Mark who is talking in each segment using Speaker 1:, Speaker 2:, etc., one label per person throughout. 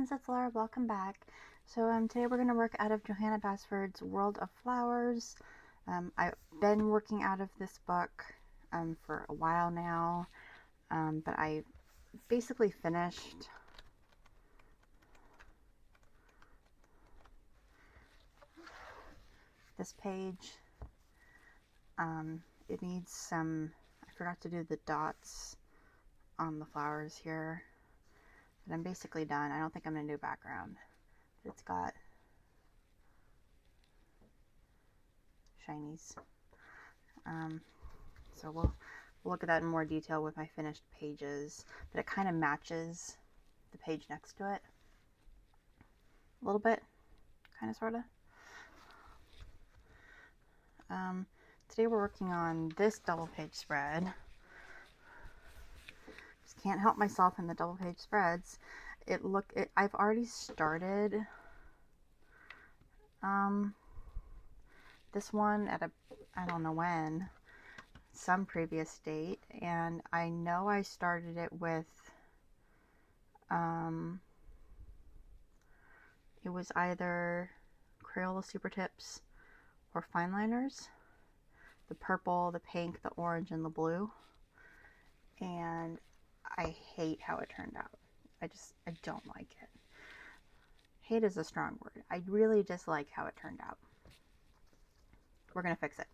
Speaker 1: friends, it's Laura. Welcome back. So today we're going to work out of Johanna Basford's World of Flowers. I've been working out of this book for a while now, but I basically finished this page. It needs some, I forgot to do the dots on the flowers here, but I'm basically done. I don't think I'm going to do background. It's got shinies. So we'll look at that in more detail with my finished pages, but it kind of matches the page next to it a little bit, kind of, sort of. Today we're working on this double page spread. Just can't help myself in the double page spreads. I've already started this one at I don't know when, some previous date, and I know I started it with it was either Crayola Super Tips or fine liners, the purple, the pink, the orange, and the blue, and I hate how it turned out. I don't like it. Hate is a strong word. I really dislike how it turned out. We're gonna fix it.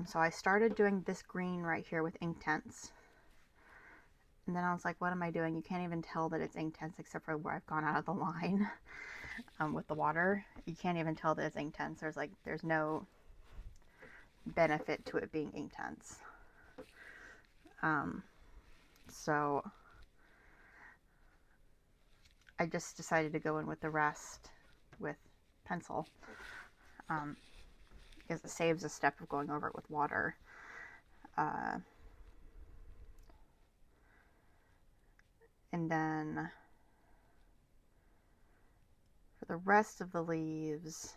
Speaker 1: So I started doing this green right here with Inktense, and then I was like, what am I doing? You can't even tell that it's Inktense except for where I've gone out of the line with the water. You can't even tell that it's Inktense. There's no benefit to it being Inktense. So I just decided to go in with the rest with pencil, because it saves a step of going over it with water. And then for the rest of the leaves,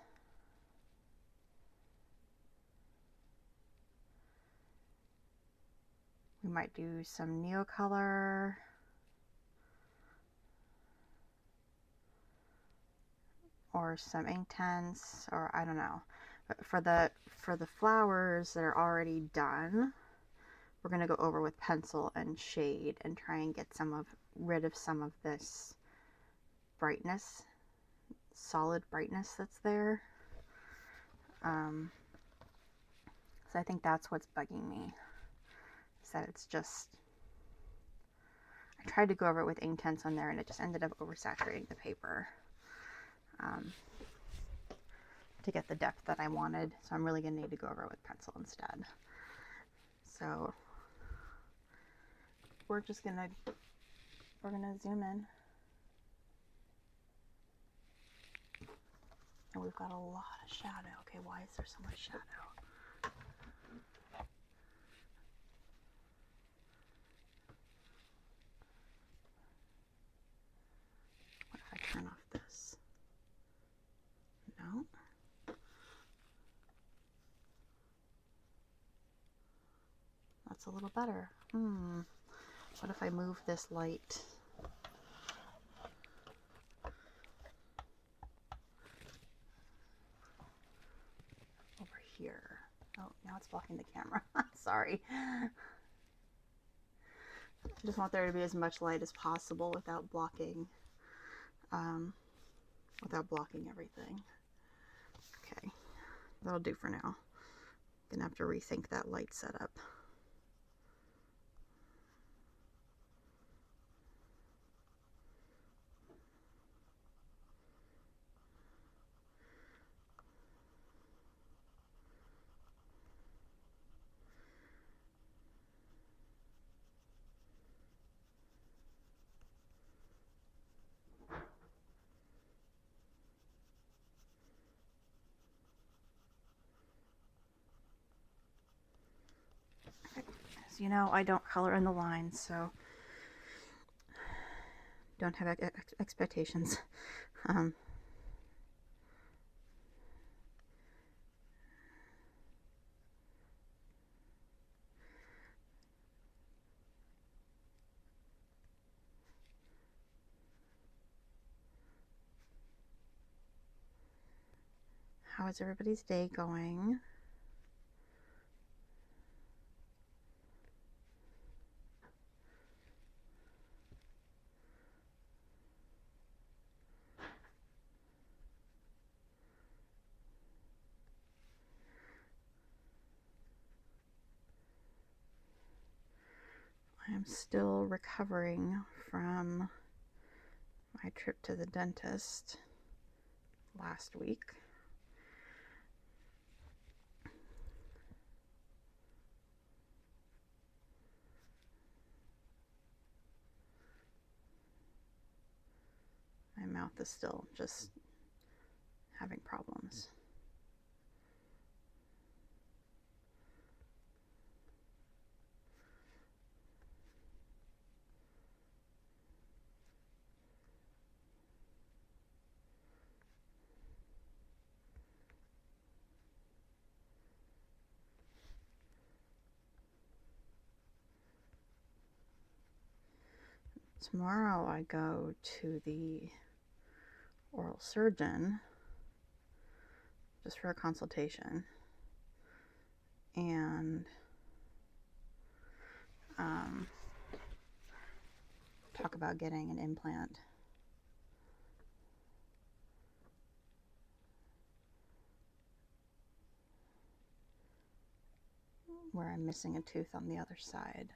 Speaker 1: we might do some Neocolor, or some Inktense, or I don't know. But for the flowers that are already done, we're going to go over with pencil and shade and try and get rid of some of this brightness, solid brightness that's there. So I think that's what's bugging me, is that it's just, I tried to go over it with Inktense on there and it just ended up oversaturating the paper to get the depth that I wanted. So I'm really going to need to go over it with pencil instead. So we're gonna zoom in, and we've got a lot of shadow. Okay, why is there so much shadow? What if I turn off this? No. That's a little better. What if I move this light? Over here. Oh, now it's blocking the camera. Sorry. I just want there to be as much light as possible without blocking everything. Okay, that'll do for now. Gonna have to rethink that light setup. You know, I don't color in the lines, so don't have expectations. How is everybody's day going? I'm still recovering from my trip to the dentist last week. My mouth is still just having problems. Tomorrow I go to the oral surgeon just for a consultation, and talk about getting an implant. Where I'm missing a tooth on the other side.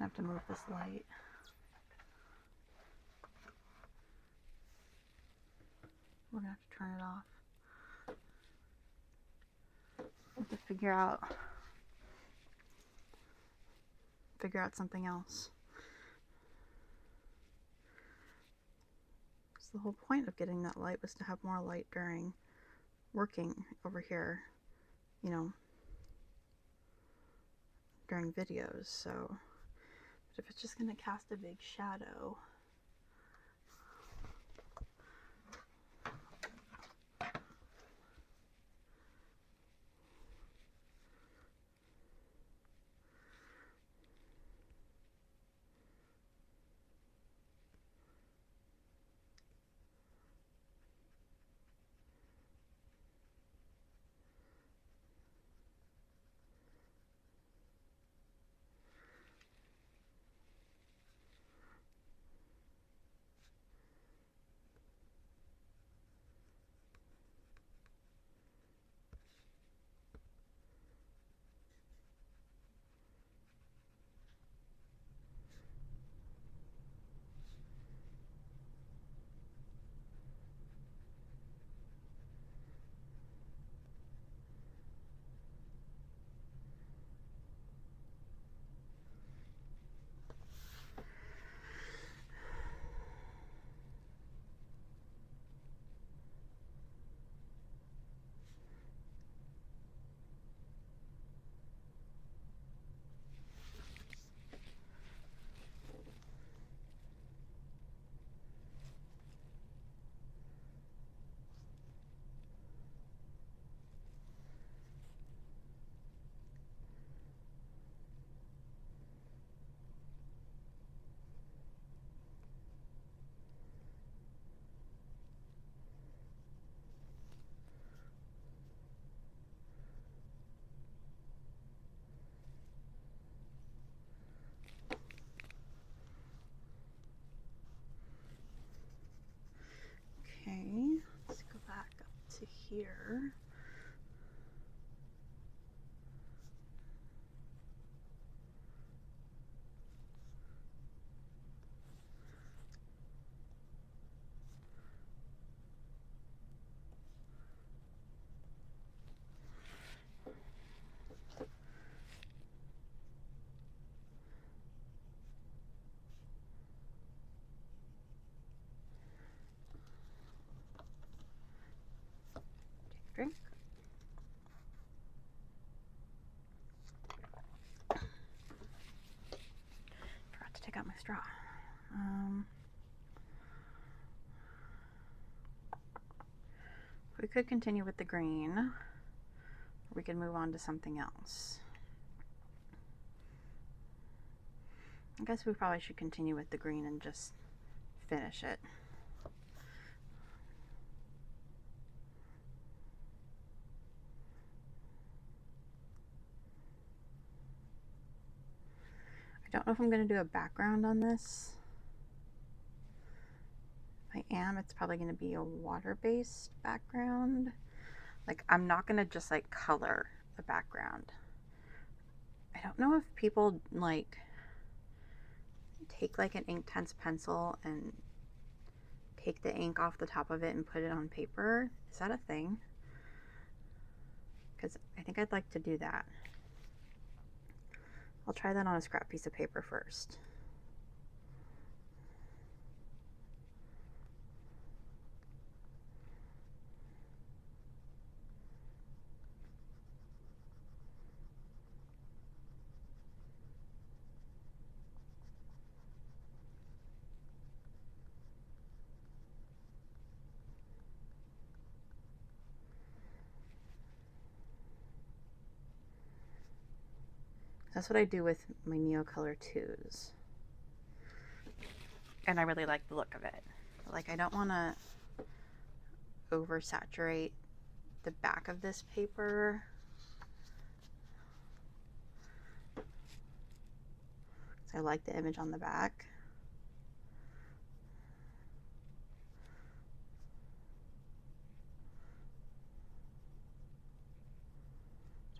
Speaker 1: I have to move this light. We're gonna have to turn it off. I have to figure out something else. So the whole point of getting that light was to have more light during working over here, you know, during videos. So, but if it's just gonna cast a big shadow, okay, let's go back up to here. Drink. Forgot to take out my straw. We could continue with the green, or we could move on to something else. I guess we probably should continue with the green and just finish it. I don't know if I'm going to do a background on this. If I am, it's probably going to be a water-based background. Like, I'm not going to just like color the background. I don't know if people like take like an Inktense pencil and take the ink off the top of it and put it on paper. Is that a thing? Because I think I'd like to do that. I'll try that on a scrap piece of paper first. That's what I do with my Neocolor 2s. And I really like the look of it. Like, I don't want to oversaturate the back of this paper. So I like the image on the back.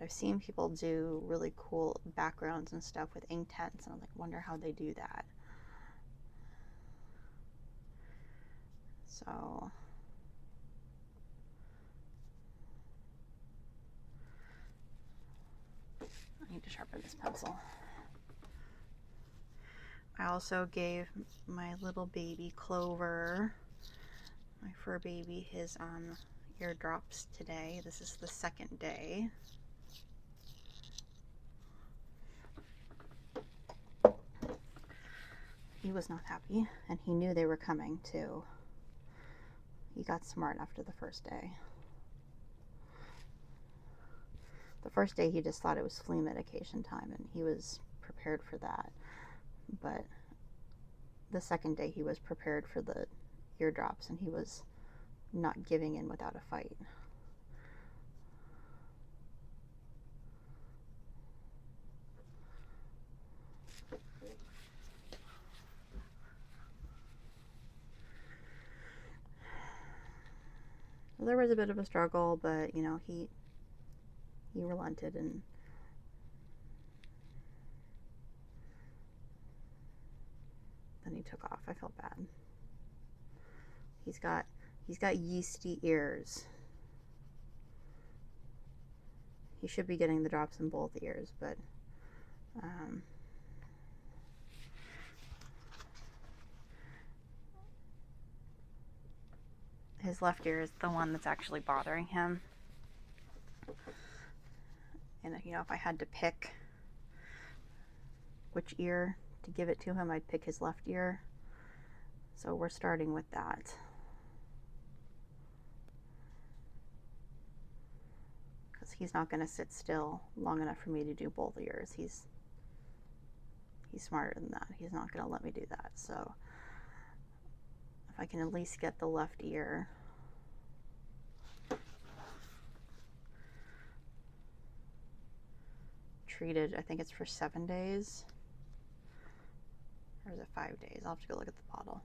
Speaker 1: I've seen people do really cool backgrounds and stuff with Inktense, and I'm like, wonder how they do that. So I need to sharpen this pencil. I also gave my little baby Clover, my fur baby, his eardrops today. This is the second day. He was not happy, and he knew they were coming too. He got smart after the first day. The first day he just thought it was flea medication time, and he was prepared for that. But the second day he was prepared for the eardrops, and he was not giving in without a fight. There was a bit of a struggle, but you know, he relented, and then he took off. I felt bad. He's got yeasty ears. He should be getting the drops in both ears, but his left ear is the one that's actually bothering him. And you know, if I had to pick which ear to give it to him, I'd pick his left ear. So we're starting with that. Because he's not going to sit still long enough for me to do both ears. He's smarter than that. He's not going to let me do that. So if I can at least get the left ear. Treated, I think it's for 7 days. Or is it 5 days? I'll have to go look at the bottle.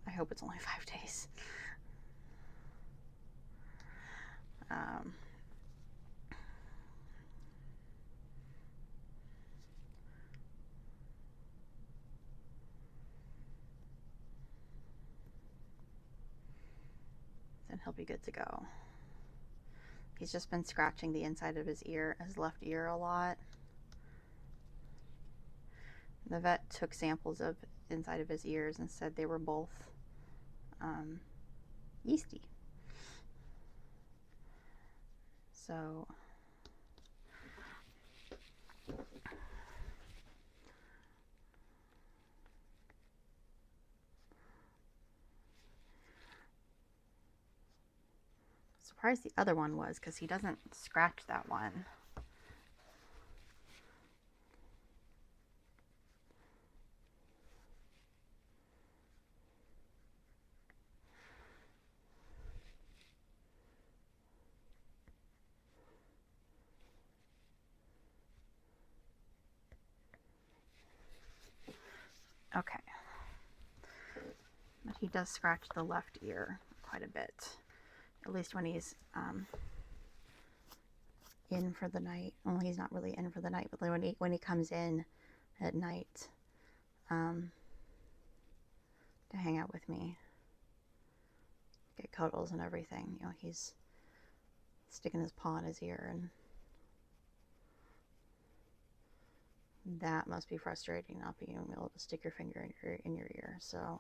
Speaker 1: I hope it's only 5 days. Then he'll be good to go. He's just been scratching the inside of his ear, his left ear, a lot. The vet took samples of inside of his ears and said they were both yeasty. So surprised the other one was, because he doesn't scratch that one. Okay. But he does scratch the left ear quite a bit. At least when he's in for the night. Well, he's not really in for the night, but when he comes in at night to hang out with me, get cuddles and everything, you know, he's sticking his paw in his ear, and that must be frustrating, not being able to stick your finger in your ear. So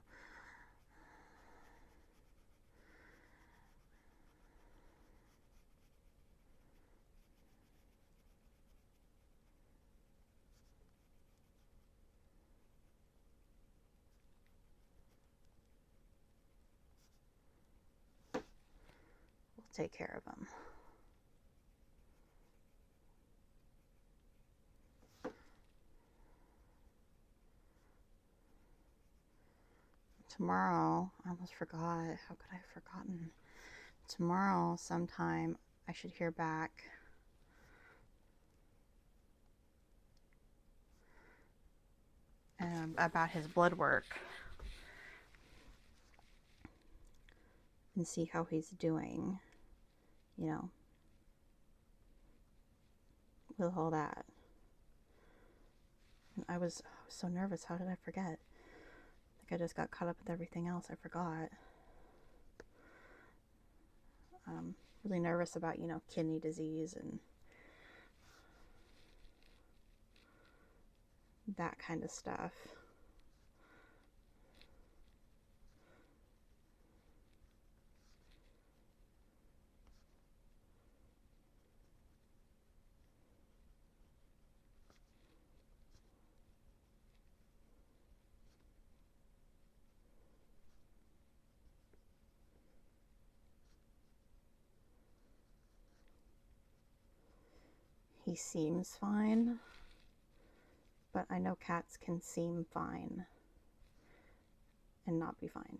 Speaker 1: we'll take care of him. Tomorrow, I almost forgot. How could I have forgotten? Tomorrow sometime I should hear back about his blood work and see how he's doing, you know, with all that. I was so nervous. How did I forget? I think I just got caught up with everything else. I forgot. Really nervous about, you know, kidney disease and that kind of stuff. He seems fine, but I know cats can seem fine and not be fine.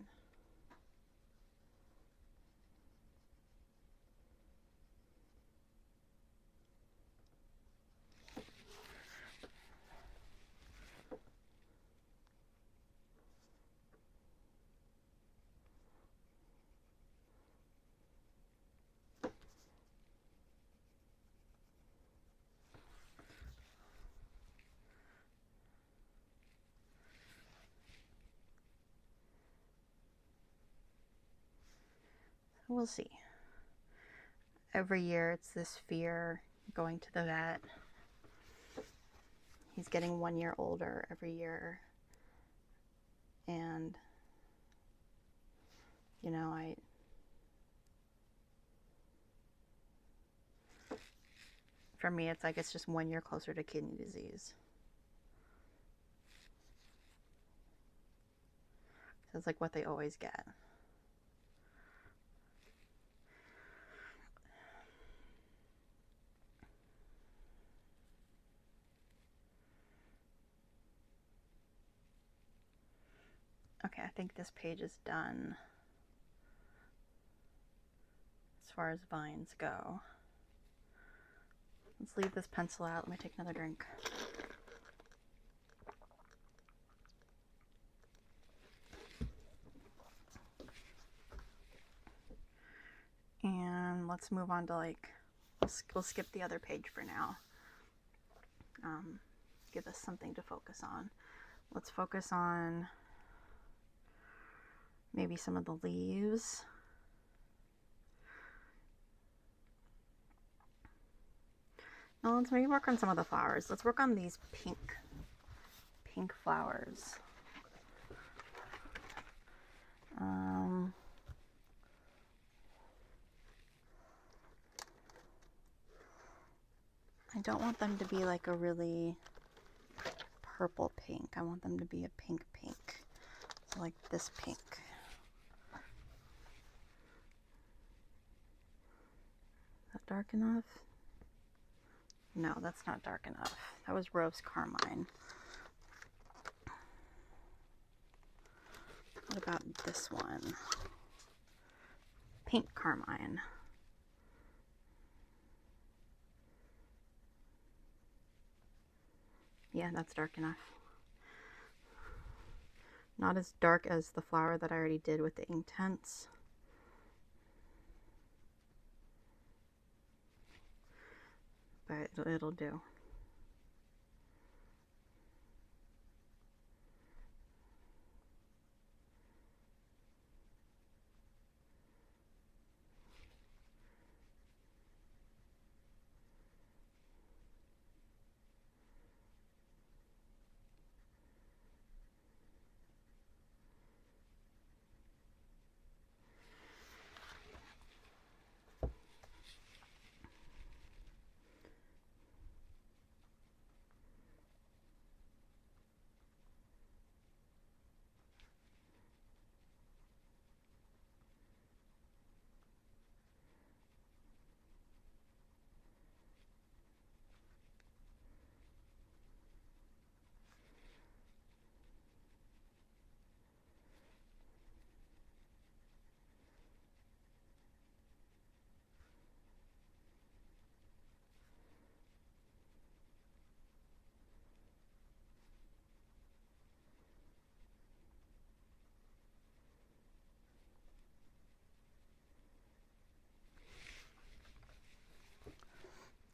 Speaker 1: We'll see. Every year it's this fear going to the vet. He's getting 1 year older every year. And, you know, for me, it's like it's just 1 year closer to kidney disease. So it's like what they always get. Okay, I think this page is done as far as vines go. Let's leave this pencil out. Let me take another drink. And let's move on to, like, we'll skip the other page for now. Give us something to focus on. Let's focus on maybe some of the leaves. No, let's maybe work on some of the flowers. Let's work on these pink flowers. don't want them to be like a really purple pink. I want them to be a pink pink. So like this pink. Is that dark enough? No, that's not dark enough. That was rose carmine. What about this one? Pink carmine. Yeah, that's dark enough. Not as dark as the flower that I already did with the Inktense. But it'll do.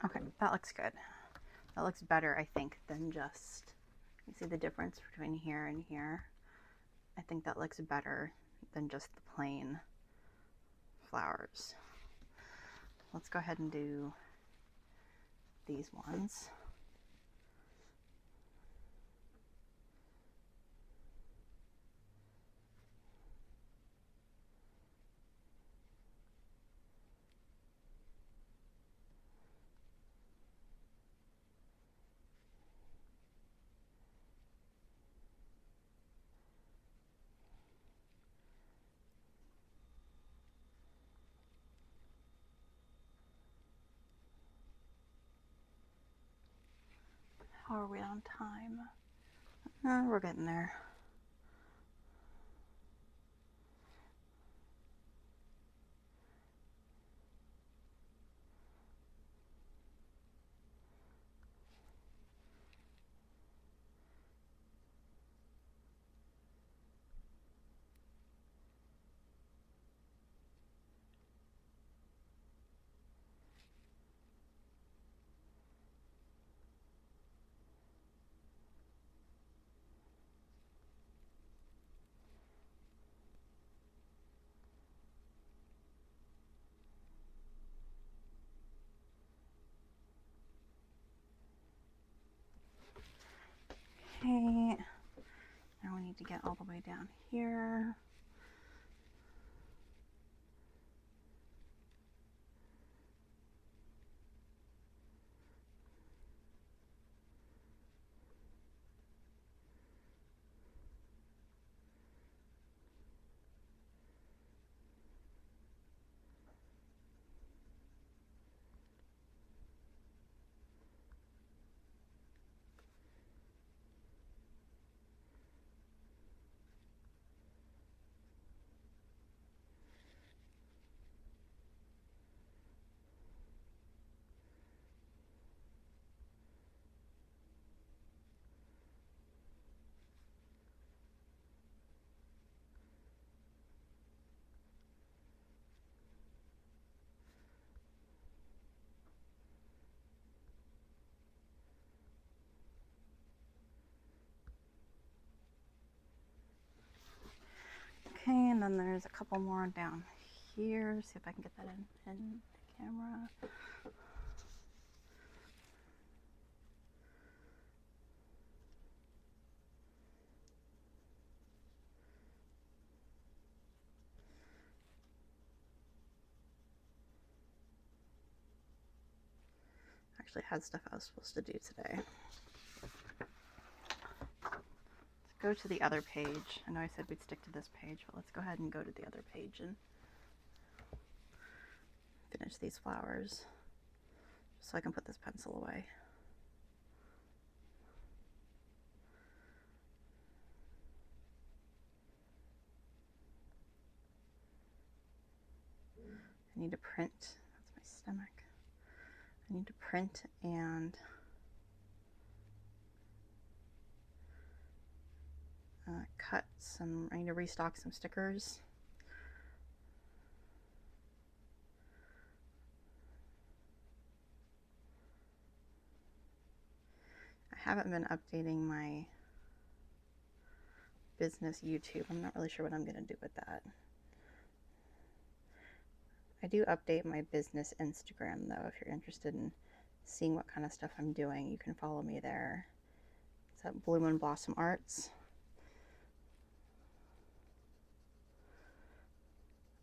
Speaker 1: Okay, that looks good. That looks better, I think, than just, you see the difference between here and here? I think that looks better than just the plain flowers. Let's go ahead and do these ones. How are we on time? We're getting there. Okay, now we need to get all the way down here. Okay, and then there's a couple more down here. See if I can get that in the camera. actually had stuff I was supposed to do today. Let's go to the other page. I know I said we'd stick to this page, but let's go ahead and go to the other page and finish these flowers so I can put this pencil away. I need to print. That's my stomach. I need to print and cut some. I need to restock some stickers. I haven't been updating my business YouTube. I'm not really sure what I'm going to do with that. I do update my business Instagram though. If you're interested in seeing what kind of stuff I'm doing, you can follow me there. It's at Bloom and Blossom Arts.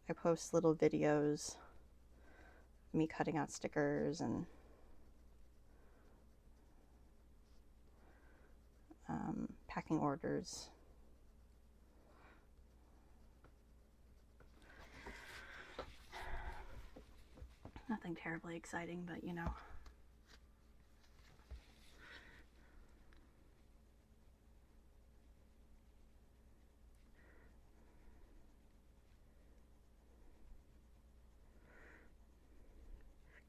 Speaker 1: I post little videos of me cutting out stickers and packing orders. Nothing terribly exciting, but you know.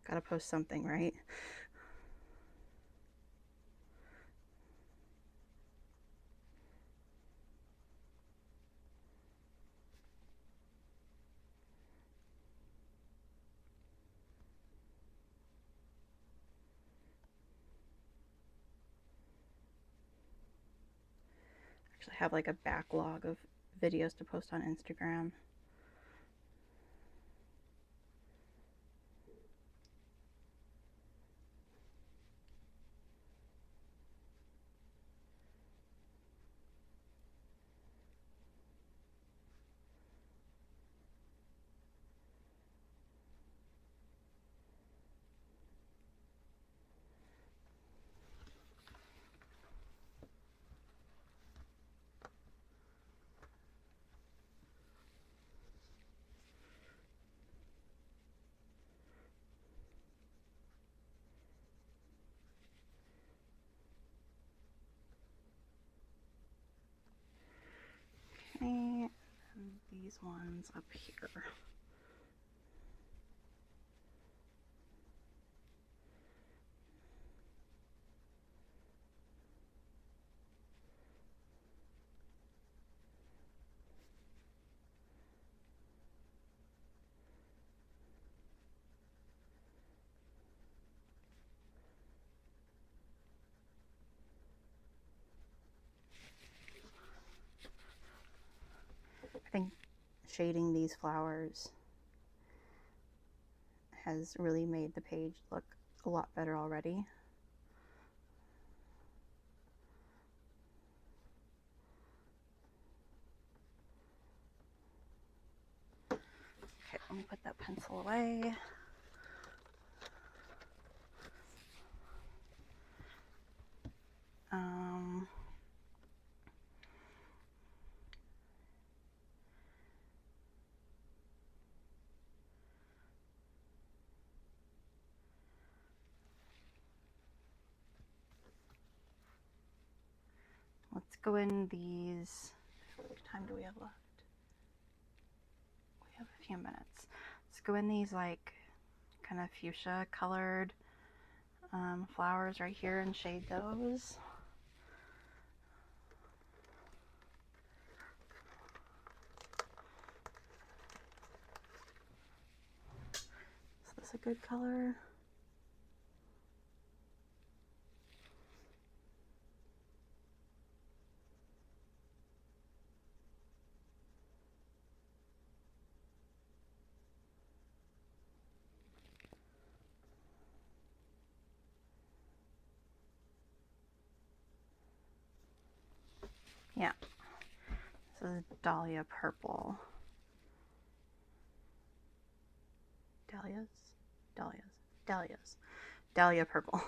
Speaker 1: Gotta post something, right? Actually have like a backlog of videos to post on Instagram. Okay, and these ones up here. I think shading these flowers has really made the page look a lot better already. Okay, let me put that pencil away. Let's go in these. How much time do we have left? We have a few minutes. Let's go in these like kind of fuchsia colored flowers right here and shade those. Is this a good color? Yeah, this is Dahlia Purple. Dahlias? Dahlias. Dahlia purple.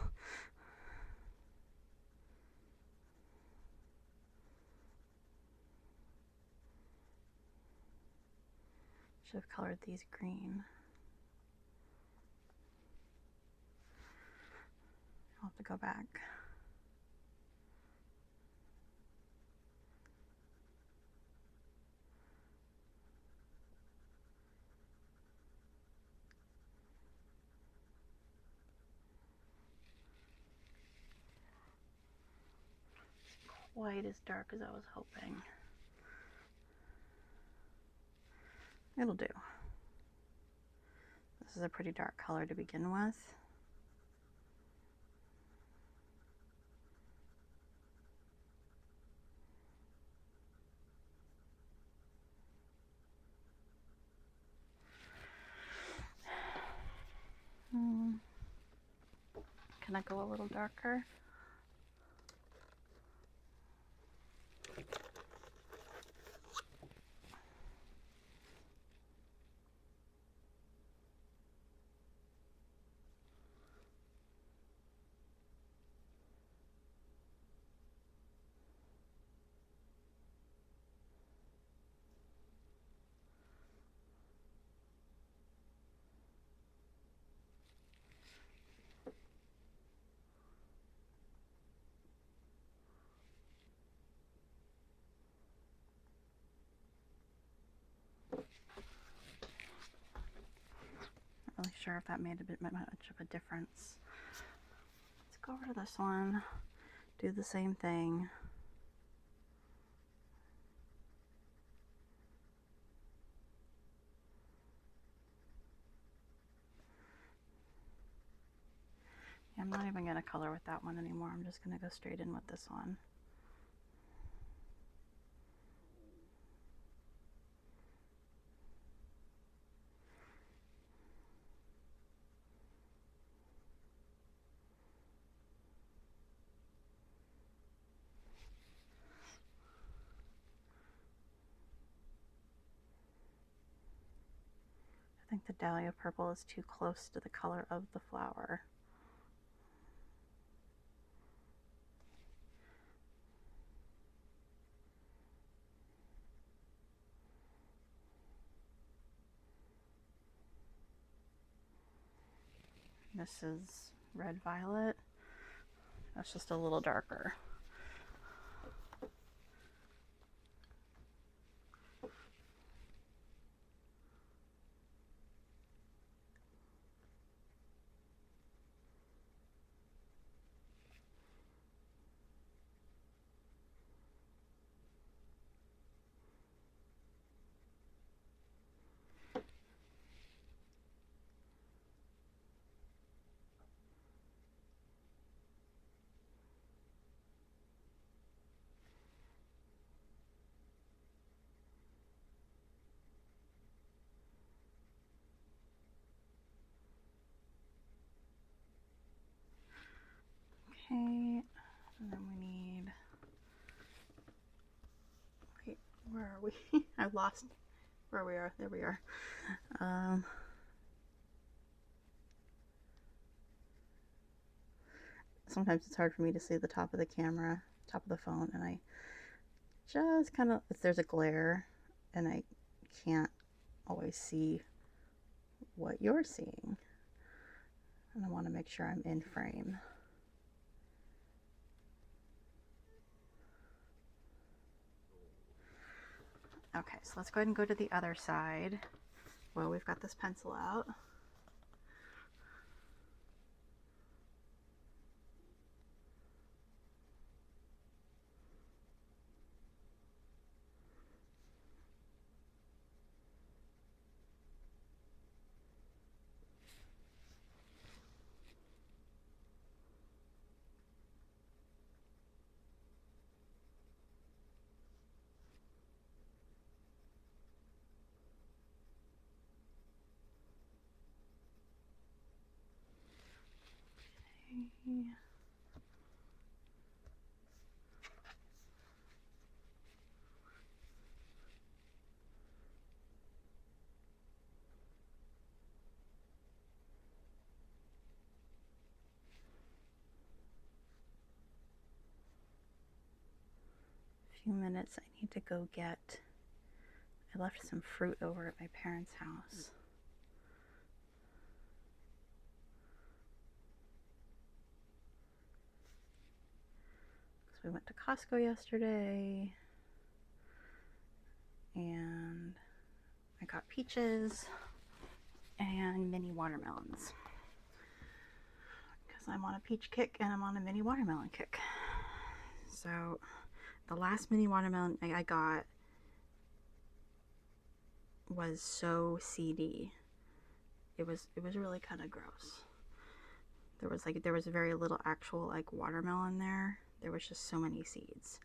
Speaker 1: Should have colored these green. I'll have to go back. Quite as dark as I was hoping. It'll do. This is a pretty dark color to begin with. Can I go a little darker? Not really sure if that made a bit much of a difference. Let's go over to this one, do the same thing. Yeah, I'm not even going to color with that one anymore. I'm just going to go straight in with this one. I think the Dahlia purple is too close to the color of the flower. This is red violet. That's just a little darker. Okay, and then we need, wait, where are we? I lost where we are. There we are. Sometimes it's hard for me to see the top of the camera, top of the phone, and I just kind of, if there's a glare and I can't always see what you're seeing, and I want to make sure I'm in frame. Okay, so let's go ahead and go to the other side. Well, we've got this pencil out. Okay. few minutes. I need to go get, I left some fruit over at my parents' house. So we went to Costco yesterday and I got peaches and mini watermelons because I'm on a peach kick and I'm on a mini watermelon kick. So the last mini watermelon I got was so seedy. It was really kind of gross. There was very little actual like watermelon there. There was just so many seeds.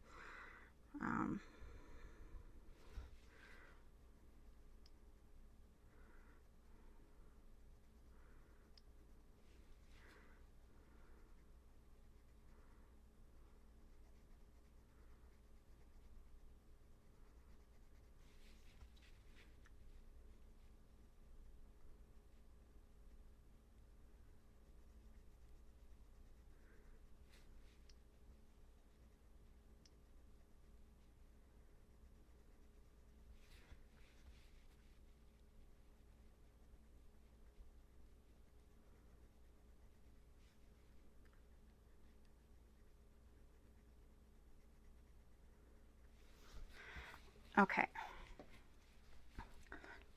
Speaker 1: Okay.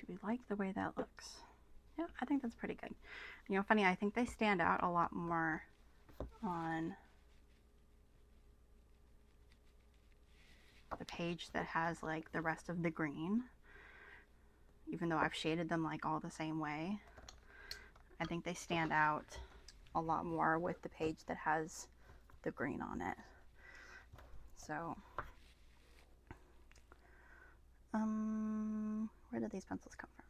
Speaker 1: Do we like the way that looks? Yeah, I think that's pretty good. You know, funny, I think they stand out a lot more on the page that has like the rest of the green. Even though I've shaded them like all the same way, I think they stand out a lot more with the page that has the green on it. So, where did these pencils come from?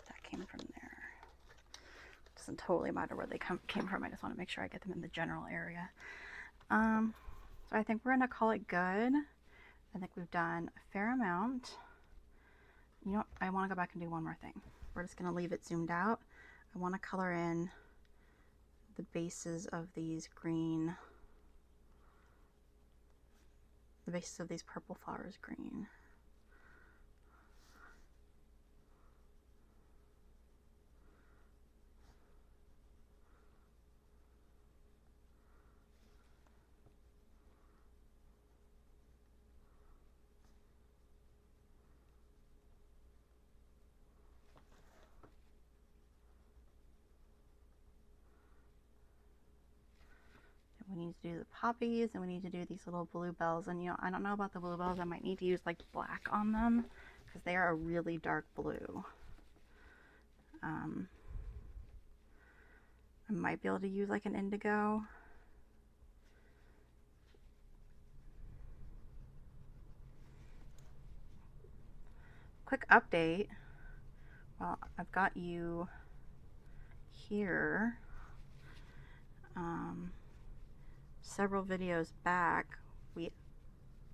Speaker 1: That came from there. Doesn't totally matter where they came from. I just want to make sure I get them in the general area. So I think we're gonna call it good. I think we've done a fair amount. You know, I want to go back and do one more thing. We're just gonna leave it zoomed out. I want to color in the bases of these green, the bases of these purple flowers green. We need to do the poppies and we need to do these little bluebells. And you know, I don't know about the bluebells. I might need to use like black on them because they are a really dark blue. I might be able to use like an indigo. Quick update. Well, I've got you here. Several videos back, we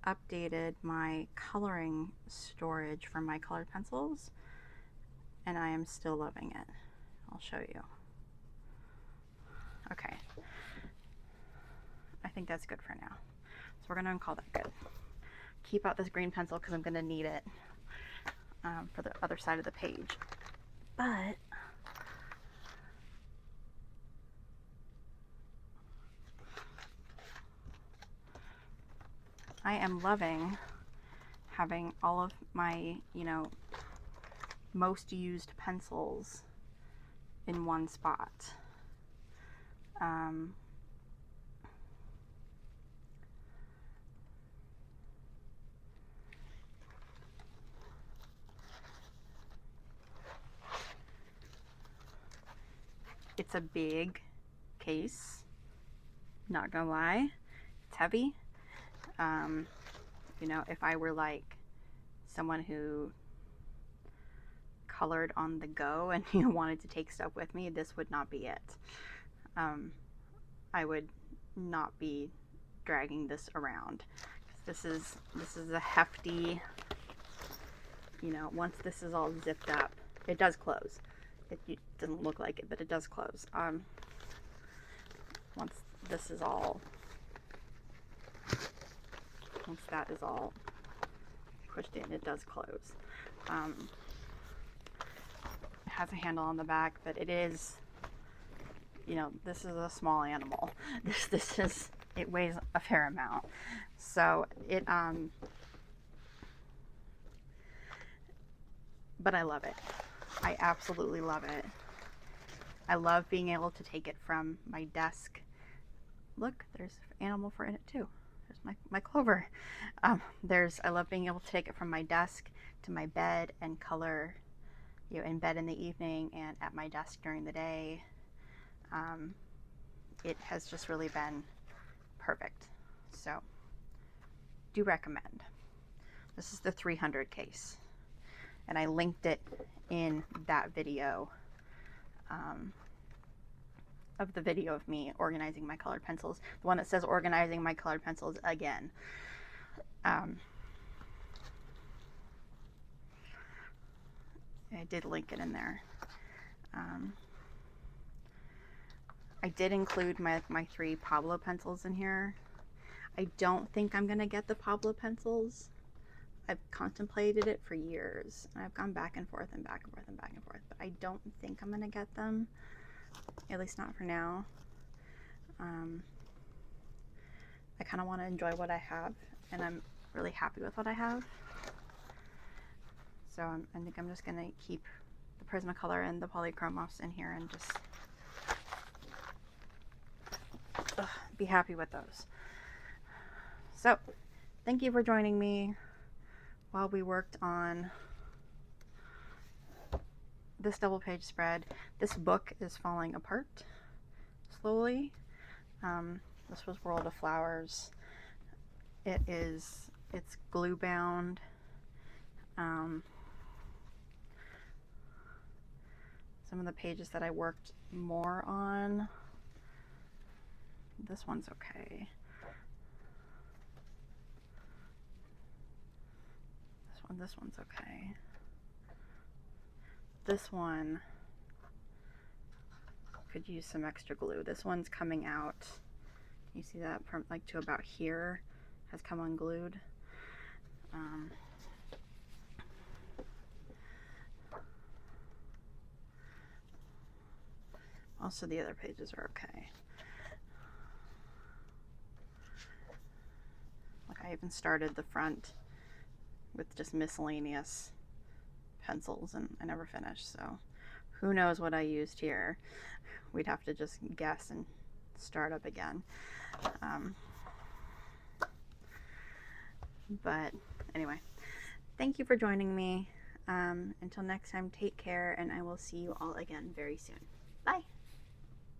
Speaker 1: updated my coloring storage for my colored pencils, and I am still loving it. I'll show you. Okay. I think that's good for now. So we're gonna call that good. Keep out this green pencil because I'm gonna need it for the other side of the page. But I am loving having all of my, you know, most used pencils in one spot. It's a big case, not gonna lie, it's heavy. You know, if I were like someone who colored on the go and you wanted to take stuff with me, this would not be it. I would not be dragging this around. This is a hefty, you know, once this is all zipped up, it does close. It doesn't look like it, but it does close. Once this is all once that is all pushed in, it does close. It has a handle on the back, but it is, you know, this is a small animal. It weighs a fair amount. So but I love it. I absolutely love it. I love being able to take it from my desk. Look, there's an animal for in it too. There's my clover. I love being able to take it from my desk to my bed and color, you know, in bed in the evening and at my desk during the day. It has just really been perfect. So, do recommend. This is the 300 case, and I linked it in that video of the video of me organizing my colored pencils. The one that says organizing my colored pencils again. I did link it in there. I did include my 3 Pablo pencils in here. I don't think I'm gonna get the Pablo pencils. I've contemplated it for years, and I've gone back and forth and back and forth and back and forth, but I don't think I'm gonna get them, at least not for now. I kind of want to enjoy what I have, and I'm really happy with what I have. So I think I'm just gonna keep the Prismacolor and the Polychromos in here and just be happy with those. So thank you for joining me while we worked on this double page spread. This book is falling apart slowly. This was World of Flowers. It's glue bound. Some of the pages that I worked more on, this one's okay. This one's okay. This one could use some extra glue. This one's coming out. You see that from like to about here has come unglued. Also, the other pages are okay. Like, I even started the front with just miscellaneous pencils and I never finished, so who knows what I used here. We'd have to just guess and start up again. But anyway, thank you for joining me. Until next time, take care, and I will see you all again very soon.